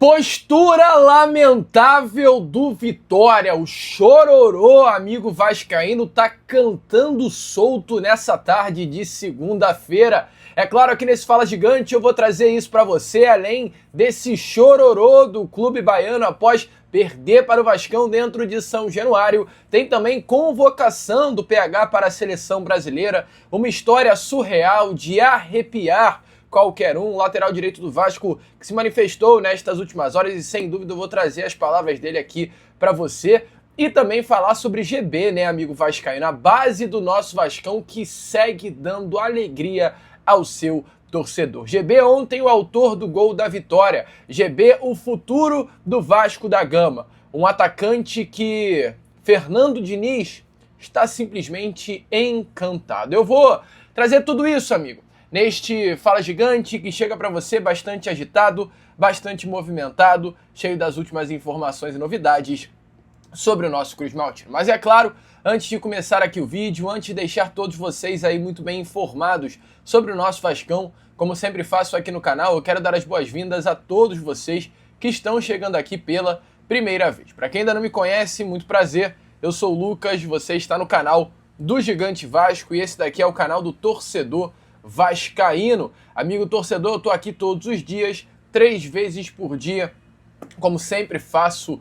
Postura lamentável do Vitória. O chororô, amigo vascaíno, tá cantando solto nessa tarde de segunda-feira. É claro que nesse Fala Gigante eu vou trazer isso para você, além desse chororô do clube baiano após perder para o Vascão dentro de São Januário. Tem também convocação do PH para a seleção brasileira, uma história surreal de arrepiar qualquer um, lateral direito do Vasco que se manifestou nestas últimas horas e sem dúvida eu vou trazer as palavras dele aqui para você e também falar sobre GB, né, amigo vascaíno, a base do nosso Vascão que segue dando alegria ao seu torcedor. GB ontem o autor do gol da vitória, GB o futuro do Vasco da Gama, um atacante que Fernando Diniz está simplesmente encantado. Eu vou trazer tudo isso, amigo, neste Fala Gigante que chega para você bastante agitado, bastante movimentado, cheio das últimas informações e novidades sobre o nosso Cruz Maltino. Mas é claro, antes de começar aqui o vídeo, antes de deixar todos vocês aí muito bem informados sobre o nosso Vascão, como sempre faço aqui no canal, eu quero dar as boas-vindas a todos vocês que estão chegando aqui pela primeira vez. Para quem ainda não me conhece, muito prazer, eu sou o Lucas, você está no canal do Gigante Vasco e esse daqui é o canal do Torcedor Vascaíno. Amigo torcedor, eu tô aqui todos os dias, 3 vezes por dia, como sempre faço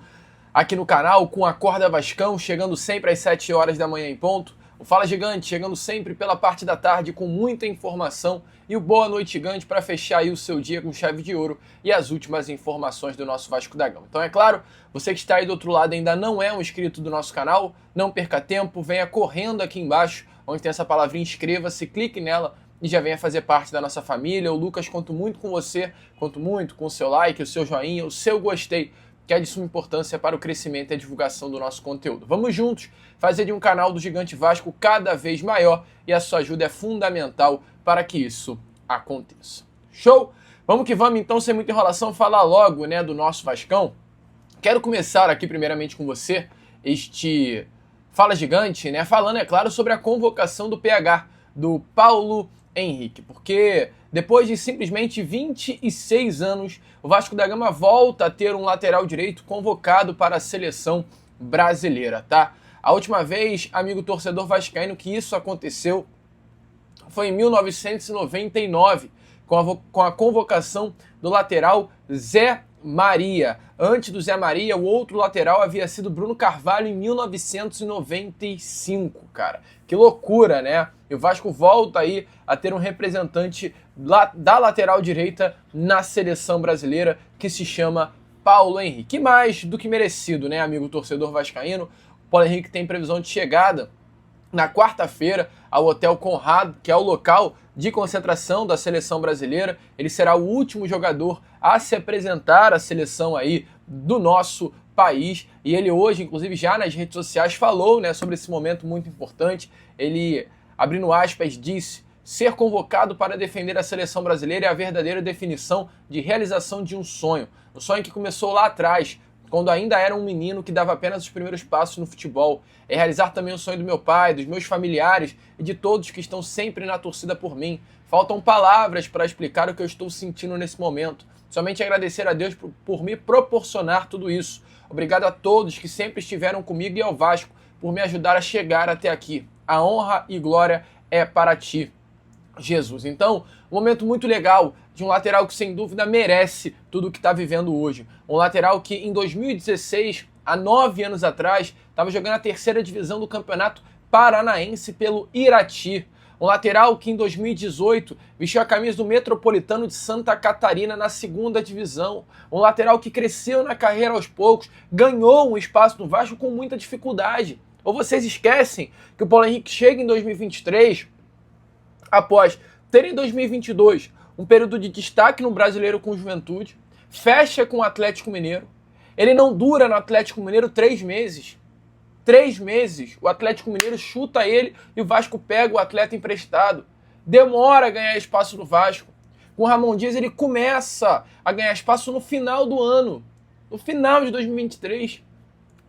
aqui no canal, com a Acorda Vascão, chegando sempre às 7 horas da manhã em ponto. O Fala Gigante chegando sempre pela parte da tarde com muita informação e o Boa Noite Gigante para fechar aí o seu dia com chave de ouro e as últimas informações do nosso Vasco da Gama. Então é claro, você que está aí do outro lado e ainda não é um inscrito do nosso canal, não perca tempo, venha correndo aqui embaixo, onde tem essa palavrinha inscreva-se, clique nela e já venha fazer parte da nossa família. O Lucas, conto muito com você, conto muito com o seu like, o seu joinha, o seu gostei, que é de suma importância para o crescimento e a divulgação do nosso conteúdo. Vamos juntos fazer de um canal do Gigante Vasco cada vez maior e a sua ajuda é fundamental para que isso aconteça. Show? Vamos que vamos então, sem muita enrolação, falar logo, né, do nosso Vascão. Quero começar aqui primeiramente com você, este Fala Gigante, né, falando, é claro, sobre a convocação do PH, do Paulo Henrique, porque depois de simplesmente 26 anos, o Vasco da Gama volta a ter um lateral direito convocado para a seleção brasileira, tá? A última vez, amigo torcedor vascaíno, que isso aconteceu foi em 1999, com a convocação do lateral Zé Maria. Antes do Zé Maria, o outro lateral havia sido Bruno Carvalho em 1995, cara. Que loucura, né? E o Vasco volta aí a ter um representante da lateral direita na seleção brasileira, que se chama Paulo Henrique. E mais do que merecido, né, amigo torcedor vascaíno? O Paulo Henrique tem previsão de chegada na quarta-feira ao Hotel Conrado, que é o local de concentração da seleção brasileira. Ele será o último jogador a se apresentar à seleção aí do nosso país. E ele hoje, inclusive, já nas redes sociais falou, né, sobre esse momento muito importante. Ele, abrindo aspas, disse: ser convocado para defender a seleção brasileira é a verdadeira definição de realização de um sonho. Um sonho que começou lá atrás, quando ainda era um menino que dava apenas os primeiros passos no futebol. É realizar também o sonho do meu pai, dos meus familiares e de todos que estão sempre na torcida por mim. Faltam palavras para explicar o que eu estou sentindo nesse momento. Somente agradecer a Deus por me proporcionar tudo isso. Obrigado a todos que sempre estiveram comigo e ao Vasco por me ajudar a chegar até aqui. A honra e glória é para ti, Jesus. Então, um momento muito legal de um lateral que sem dúvida merece tudo o que está vivendo hoje. Um lateral que em 2016, há 9 anos atrás, estava jogando a terceira divisão do Campeonato Paranaense pelo Irati. Um lateral que em 2018 vestiu a camisa do Metropolitano de Santa Catarina na segunda divisão. Um lateral que cresceu na carreira aos poucos, ganhou um espaço no Vasco com muita dificuldade. Ou vocês esquecem que o Paulo Henrique chega em 2023, após ter em 2022 um período de destaque no Brasileiro com o Juventude, fecha com o Atlético Mineiro. Ele não dura no Atlético Mineiro 3 meses. 3 meses, o Atlético Mineiro chuta ele e o Vasco pega o atleta emprestado. Demora a ganhar espaço no Vasco. Com o Ramon Dias ele começa a ganhar espaço no final do ano, no final de 2023.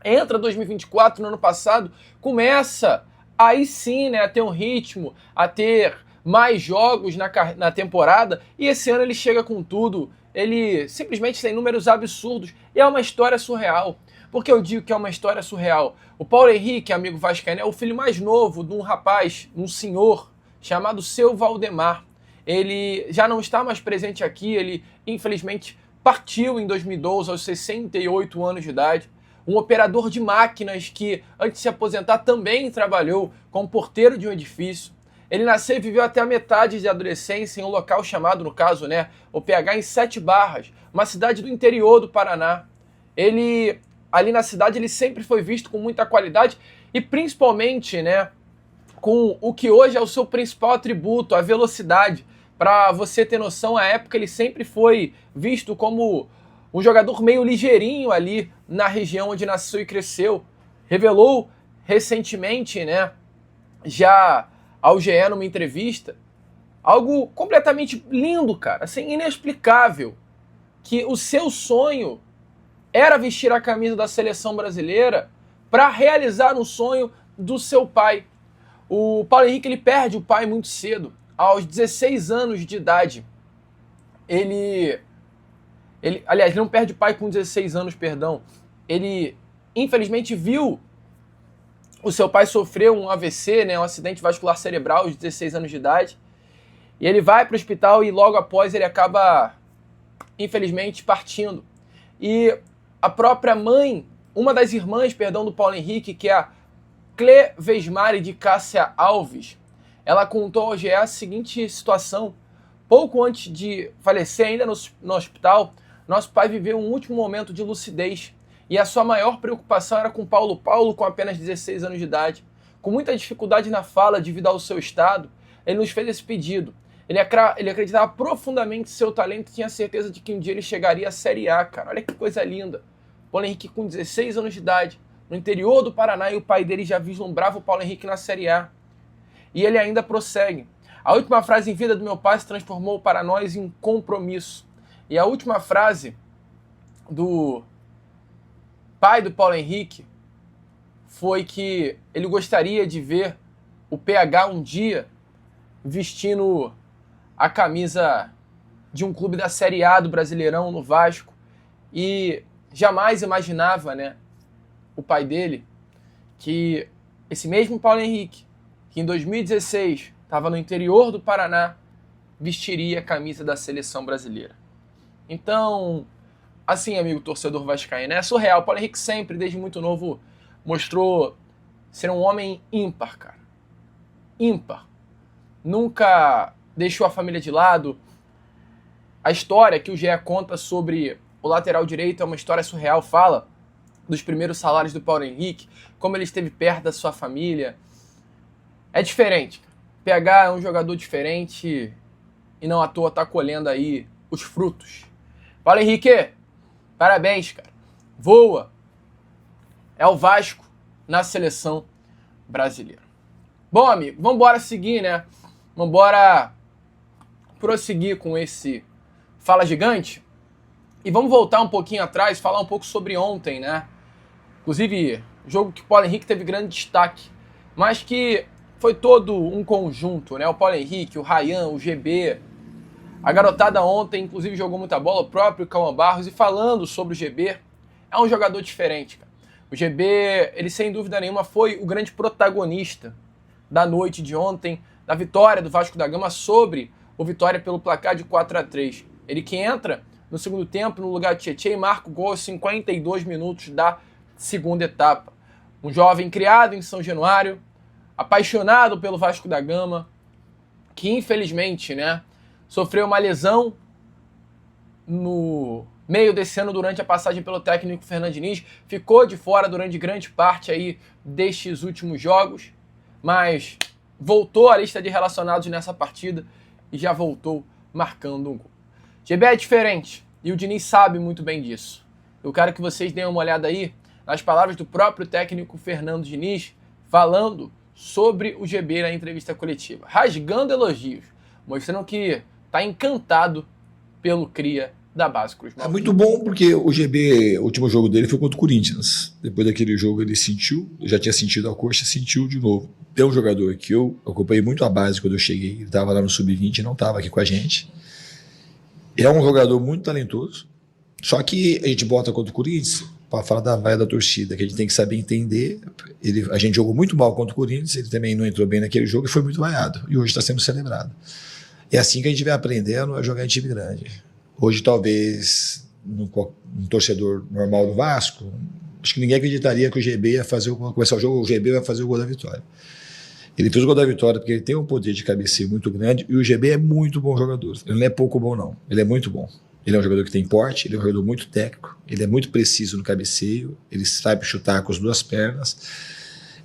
Entra 2024, no ano passado, começa aí sim, né, a ter um ritmo, a ter mais jogos na temporada, e esse ano ele chega com tudo ele simplesmente tem números absurdos e é uma história surreal. Por que eu digo que é uma história surreal? O Paulo Henrique, amigo vascaíno, é o filho mais novo de um rapaz, um senhor, chamado Seu Valdemar. Ele já não está mais presente aqui, ele infelizmente partiu em 2012 aos 68 anos de idade. Um operador de máquinas que, antes de se aposentar, também trabalhou como porteiro de um edifício. Ele nasceu e viveu até a metade de adolescência em um local chamado, no caso, o PH, em Sete Barras, uma cidade do interior do Paraná. Ali na cidade, ele sempre foi visto com muita qualidade e principalmente, com o que hoje é o seu principal atributo, a velocidade. Para você ter noção, à época ele sempre foi visto como um jogador meio ligeirinho ali na região onde nasceu e cresceu. Revelou recentemente, já ao GE numa entrevista, algo completamente lindo, cara, assim, inexplicável, que o seu sonho era vestir a camisa da seleção brasileira para realizar um sonho do seu pai. O Paulo Henrique, ele perde o pai muito cedo, aos 16 anos de idade. Aliás, ele não perde o pai com 16 anos, perdão. Ele, infelizmente, viu o seu pai sofrer um AVC, um acidente vascular cerebral aos 16 anos de idade. E ele vai para o hospital e logo após ele acaba, infelizmente, partindo. E a própria mãe, uma das irmãs, do Paulo Henrique, que é a Clé Vesmari de Cássia Alves, ela contou ao GE a seguinte situação. Pouco antes de falecer, ainda no hospital, nosso pai viveu um último momento de lucidez. E a sua maior preocupação era com Paulo. Paulo, com apenas 16 anos de idade, com muita dificuldade na fala devido ao seu estado, ele nos fez esse pedido. Ele acreditava profundamente em seu talento e tinha certeza de que um dia ele chegaria à Série A, cara. Olha que coisa linda. Paulo Henrique com 16 anos de idade, no interior do Paraná, e o pai dele já vislumbrava o Paulo Henrique na Série A. E ele ainda prossegue. A última frase em vida do meu pai se transformou para nós em compromisso. E a última frase do pai do Paulo Henrique foi que ele gostaria de ver o PH um dia vestindo a camisa de um clube da Série A do Brasileirão no Vasco, e jamais imaginava, o pai dele, que esse mesmo Paulo Henrique, que em 2016 estava no interior do Paraná, vestiria a camisa da seleção brasileira. Então, assim, amigo torcedor vascaíno, é surreal. O Paulo Henrique sempre, desde muito novo, mostrou ser um homem ímpar, cara. Ímpar. Nunca deixou a família de lado. A história que o GE conta sobre o lateral direito é uma história surreal. Fala dos primeiros salários do Paulo Henrique, como ele esteve perto da sua família. É diferente. PH é um jogador diferente e não à toa está colhendo aí os frutos. Paulo Henrique, parabéns, cara. Voa. É o Vasco na seleção brasileira. Bom, amigo, vamos embora seguir, Vamos embora prosseguir com esse Fala Gigante. E vamos voltar um pouquinho atrás, falar um pouco sobre ontem, Inclusive, jogo que o Paulo Henrique teve grande destaque, mas que foi todo um conjunto, O Paulo Henrique, o Ryan, o GB. A garotada ontem, inclusive, jogou muita bola, o próprio Cauã Barros. E falando sobre o GB, é um jogador diferente, cara. O GB, ele sem dúvida nenhuma foi o grande protagonista da noite de ontem, da vitória do Vasco da Gama sobre o Vitória pelo placar de 4-3. Ele que entra no segundo tempo no lugar de Tietê e marca o gol aos 52 minutos da segunda etapa. Um jovem criado em São Januário, apaixonado pelo Vasco da Gama, que infelizmente, sofreu uma lesão no meio desse ano durante a passagem pelo técnico Fernando Diniz, ficou de fora durante grande parte aí destes últimos jogos, mas voltou à lista de relacionados nessa partida e já voltou marcando um gol. GB é diferente e o Diniz sabe muito bem disso. Eu quero que vocês deem uma olhada aí nas palavras do próprio técnico Fernando Diniz falando sobre o GB na entrevista coletiva, rasgando elogios, mostrando que está encantado pelo cria da base Cruz Malta. É muito bom porque o GB, o último jogo dele foi contra o Corinthians. Depois daquele jogo ele sentiu, já tinha sentido a coxa, sentiu de novo. Tem um jogador que eu acompanhei muito a base quando eu cheguei, ele estava lá no Sub-20 e não estava aqui com a gente. É um jogador muito talentoso, só que a gente bota contra o Corinthians para falar da vaia da torcida, que a gente tem que saber entender. A gente jogou muito mal contra o Corinthians, ele também não entrou bem naquele jogo e foi muito vaiado. E hoje está sendo celebrado. É assim que a gente vai aprendendo a jogar em time grande. Hoje, talvez, um torcedor normal do Vasco, acho que ninguém acreditaria que o GB ia começar o jogo, o GB vai fazer o gol da vitória. Ele fez o gol da vitória porque ele tem um poder de cabeceio muito grande e o GB é muito bom jogador. Ele não é pouco bom, não. Ele é muito bom. Ele é um jogador que tem porte, ele é um jogador muito técnico, ele é muito preciso no cabeceio, ele sabe chutar com as duas pernas.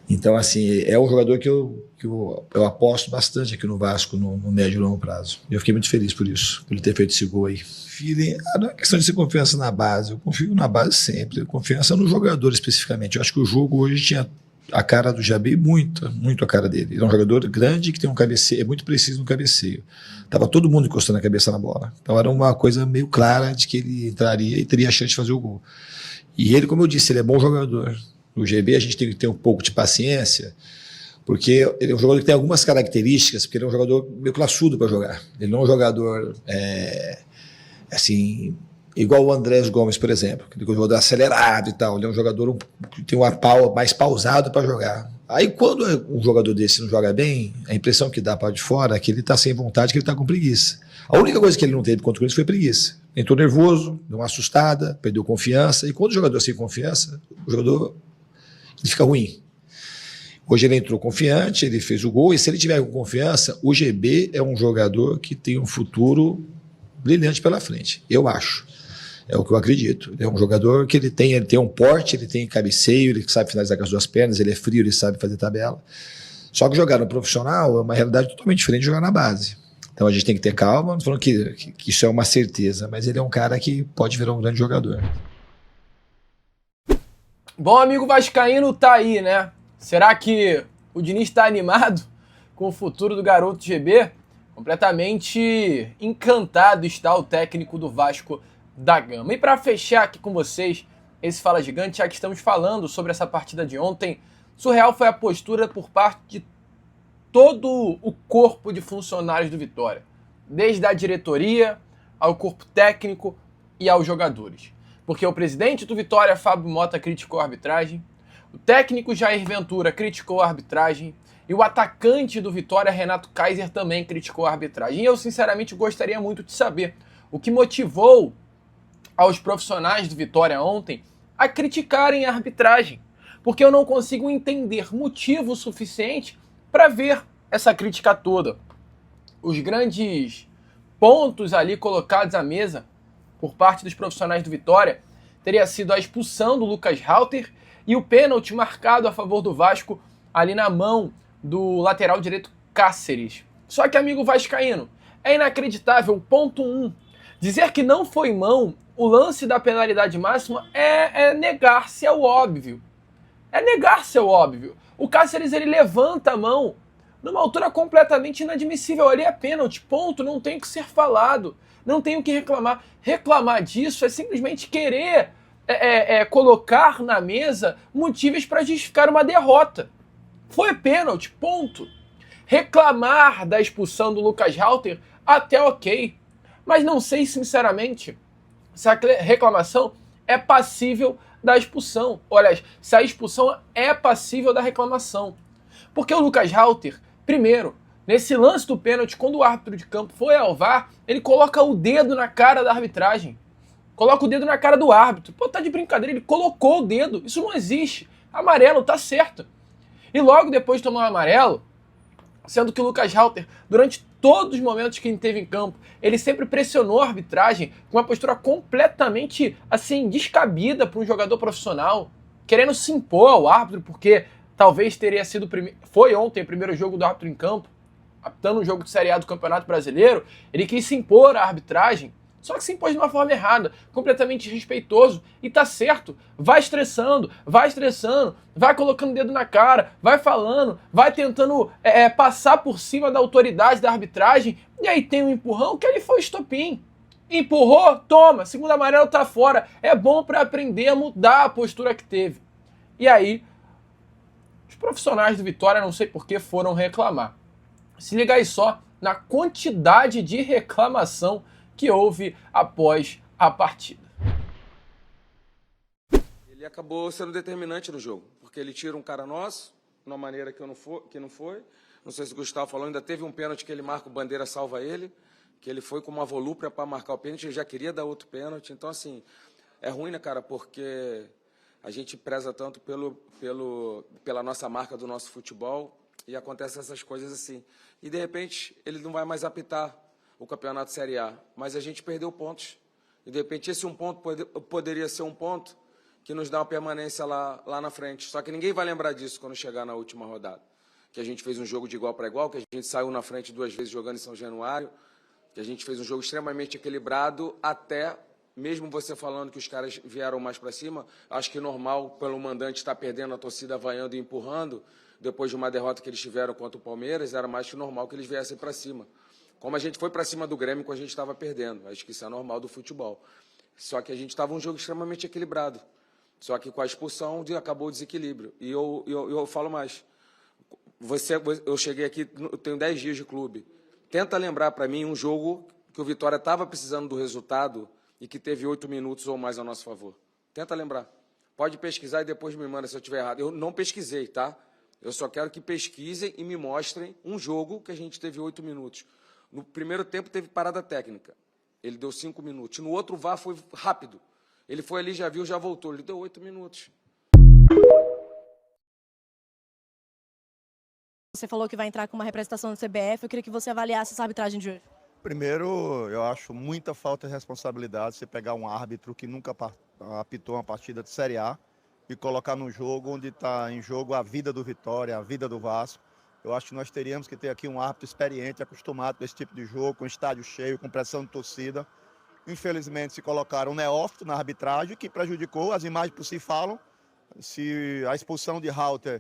Então, assim, é um jogador que eu aposto bastante aqui no Vasco no médio e longo prazo. Eu fiquei muito feliz por isso, por ele ter feito esse gol aí. Feeling, não é questão de ter confiança na base, eu confio na base sempre, confiança no jogador especificamente. Eu acho que o jogo hoje tinha a cara do Jabei, muito a cara dele. Ele é um jogador grande que tem um cabeceio, é muito preciso no cabeceio. Tava todo mundo encostando a cabeça na bola. Então era uma coisa meio clara de que ele entraria e teria a chance de fazer o gol. E ele, como eu disse, ele é bom jogador. No GB a gente tem que ter um pouco de paciência, porque ele é um jogador que tem algumas características, porque ele é um jogador meio classudo para jogar. Ele não é um jogador assim, igual o Andrés Gomes, por exemplo, que é um jogador acelerado e tal. Ele é um jogador que tem mais pausado para jogar. Aí quando um jogador desse não joga bem, a impressão que dá para de fora é que ele está sem vontade, que ele está com preguiça. A única coisa que ele não teve contra o Corinthians foi preguiça. Entrou nervoso, deu uma assustada, perdeu confiança. E quando o jogador sem confiança, o jogador ele fica ruim. Hoje ele entrou confiante, ele fez o gol, e se ele tiver com confiança, o GB é um jogador que tem um futuro brilhante pela frente, eu acho. É o que eu acredito. Ele é um jogador que ele tem um porte, ele tem cabeceio, ele sabe finalizar com as duas pernas, ele é frio, ele sabe fazer tabela. Só que jogar no profissional é uma realidade totalmente diferente de jogar na base. Então a gente tem que ter calma, não falando que isso é uma certeza, mas ele é um cara que pode virar um grande jogador. Bom, amigo vascaíno, tá aí, né? Será que o Diniz está animado com o futuro do garoto GB? Completamente encantado está o técnico do Vasco da Gama. E para fechar aqui com vocês esse Fala Gigante, já que estamos falando sobre essa partida de ontem, surreal foi a postura por parte de todo o corpo de funcionários do Vitória, desde a diretoria ao corpo técnico e aos jogadores. Porque o presidente do Vitória, Fábio Mota, criticou a arbitragem, o técnico Jair Ventura criticou a arbitragem e o atacante do Vitória, Renato Kaiser, também criticou a arbitragem. E eu, sinceramente, gostaria muito de saber o que motivou aos profissionais do Vitória ontem a criticarem a arbitragem, porque eu não consigo entender motivo suficiente para ver essa crítica toda. Os grandes pontos ali colocados à mesa por parte dos profissionais do Vitória teria sido a expulsão do Lucas Halter e o pênalti marcado a favor do Vasco ali na mão do lateral direito Cáceres. Só que, amigo vascaíno, é inacreditável, ponto 1. Dizer que não foi mão, o lance da penalidade máxima é negar-se ao óbvio. É negar-se ao óbvio. O Cáceres, ele levanta a mão numa altura completamente inadmissível. Ali é pênalti, ponto, não tem o que ser falado. Não tem o que reclamar. Reclamar disso é simplesmente querer colocar na mesa motivos para justificar uma derrota. Foi pênalti, ponto. Reclamar da expulsão do Lucas Halter, até ok. Mas não sei, sinceramente, se a reclamação é passível da expulsão. Olha, se a expulsão é passível da reclamação. Porque o Lucas Halter, primeiro, nesse lance do pênalti, quando o árbitro de campo foi ao VAR, ele coloca o dedo na cara da arbitragem. Coloca o dedo na cara do árbitro. Pô, tá de brincadeira, ele colocou o dedo. Isso não existe. Amarelo, tá certo. E logo depois de tomar o amarelo, sendo que o Lucas Halter, durante todos os momentos que ele teve em campo, ele sempre pressionou a arbitragem com uma postura completamente, assim, descabida para um jogador profissional, querendo se impor ao árbitro, porque talvez teria sido foi ontem o primeiro jogo do árbitro em campo, apitando um jogo de Série A do Campeonato Brasileiro, ele quis se impor à arbitragem, só que se impôs de uma forma errada, completamente desrespeitoso, e tá certo, vai estressando, vai colocando o dedo na cara, vai falando, vai tentando passar por cima da autoridade da arbitragem, e aí tem um empurrão que ele foi estopim. Empurrou, toma, segundo amarelo tá fora, é bom para aprender a mudar a postura que teve. E aí, os profissionais do Vitória, não sei por que, foram reclamar. Se liga aí só na quantidade de reclamação que houve após a partida. Ele acabou sendo determinante no jogo, porque ele tira um cara nosso, de uma maneira que não foi. Não sei se o Gustavo falou, ainda teve um pênalti que ele marca, o Bandeira salva ele, que ele foi com uma volúpia para marcar o pênalti, ele já queria dar outro pênalti. Então, assim, é ruim, né, cara, porque a gente preza tanto pela nossa marca do nosso futebol e acontecem essas coisas assim. E, de repente, ele não vai mais apitar o Campeonato Série A, mas a gente perdeu pontos. E, de repente, esse um ponto poderia ser um ponto que nos dá uma permanência lá na frente. Só que ninguém vai lembrar disso quando chegar na última rodada. Que a gente fez um jogo de igual para igual, que a gente saiu na frente 2 vezes jogando em São Januário, que a gente fez um jogo extremamente equilibrado, até, mesmo você falando que os caras vieram mais para cima, acho que normal, pelo mandante estar perdendo, a torcida vaiando e empurrando, depois de uma derrota que eles tiveram contra o Palmeiras, era mais que normal que eles viessem para cima. Como a gente foi para cima do Grêmio quando a gente estava perdendo, acho que isso é normal do futebol. Só que a gente estava um jogo extremamente equilibrado. Só que com a expulsão acabou o desequilíbrio. E eu falo mais. Eu cheguei aqui, eu tenho 10 dias de clube. Tenta lembrar para mim um jogo que o Vitória estava precisando do resultado e que teve 8 minutos ou mais a nosso favor. Tenta lembrar. Pode pesquisar e depois me manda se eu estiver errado. Eu não pesquisei, tá? Eu só quero que pesquisem e me mostrem um jogo que a gente teve 8 minutos. No primeiro tempo teve parada técnica. Ele deu 5 minutos. No outro, o VAR foi rápido. Ele foi ali, já viu, já voltou. Ele deu 8 minutos. Você falou que vai entrar com uma representação do CBF. Eu queria que você avaliasse essa arbitragem de hoje. Primeiro, eu acho muita falta de responsabilidade você pegar um árbitro que nunca apitou uma partida de Série A e colocar num jogo onde está em jogo a vida do Vitória, a vida do Vasco. Eu acho que nós teríamos que ter aqui um árbitro experiente, acostumado com esse tipo de jogo, com estádio cheio, com pressão de torcida. Infelizmente, se colocaram um neófito na arbitragem, que prejudicou, as imagens por si falam. Se a expulsão de Halter,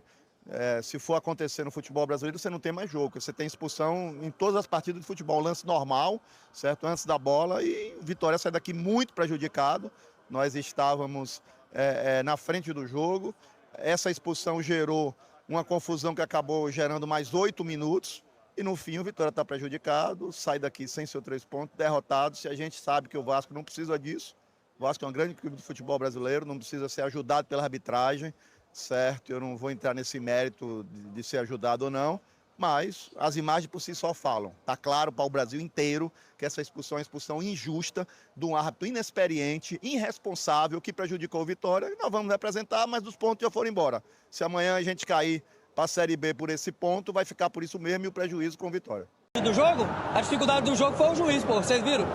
se for acontecer no futebol brasileiro, você não tem mais jogo. Você tem expulsão em todas as partidas de futebol, lance normal, certo? Antes da bola, e o Vitória sai daqui muito prejudicado. Nós estávamos na frente do jogo. Essa expulsão gerou uma confusão que acabou gerando mais 8 minutos. E no fim o Vitória está prejudicado, sai daqui sem seus 3 pontos, derrotado. Se a gente sabe que o Vasco não precisa disso, o Vasco é um grande clube do futebol brasileiro, não precisa ser ajudado pela arbitragem, certo? Eu não vou entrar nesse mérito de ser ajudado ou não, mas as imagens por si só falam. Está claro para o Brasil inteiro que essa expulsão é uma expulsão injusta de um árbitro inexperiente, irresponsável, que prejudicou o Vitória. E nós vamos representar, mas os pontos já foram embora. Se amanhã a gente cair para a Série B por esse ponto, vai ficar por isso mesmo e o prejuízo com o Vitória. Do jogo, a dificuldade do jogo foi o juiz, pô, vocês viram?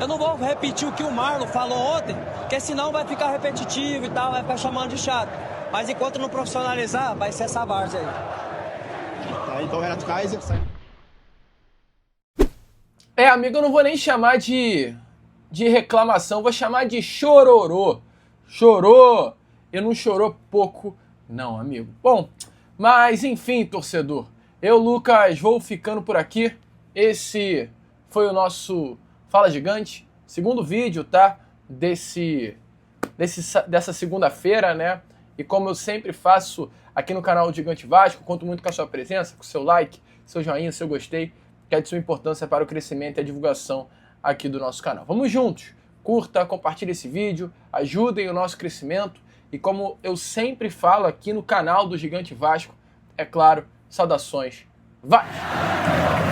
Eu não vou repetir o que o Marlon falou ontem, porque senão vai ficar repetitivo e tal, vai ficar chamando de chato. Mas enquanto não profissionalizar, vai ser essa várzea aí. Tá, então o Renato Kaiser sai. Amigo, eu não vou nem chamar de reclamação, vou chamar de chororô. Chorou e não chorou pouco, não, amigo. Bom, mas enfim, torcedor, eu, Lucas, vou ficando por aqui. Esse foi o nosso Fala Gigante, segundo vídeo, tá? Dessa segunda-feira, né? E como eu sempre faço aqui no canal do Gigante Vasco, conto muito com a sua presença, com o seu like, seu joinha, seu gostei, que é de sua importância para o crescimento e a divulgação aqui do nosso canal. Vamos juntos! Curta, compartilhe esse vídeo, ajudem o nosso crescimento. E como eu sempre falo aqui no canal do Gigante Vasco, é claro, saudações, Vasco!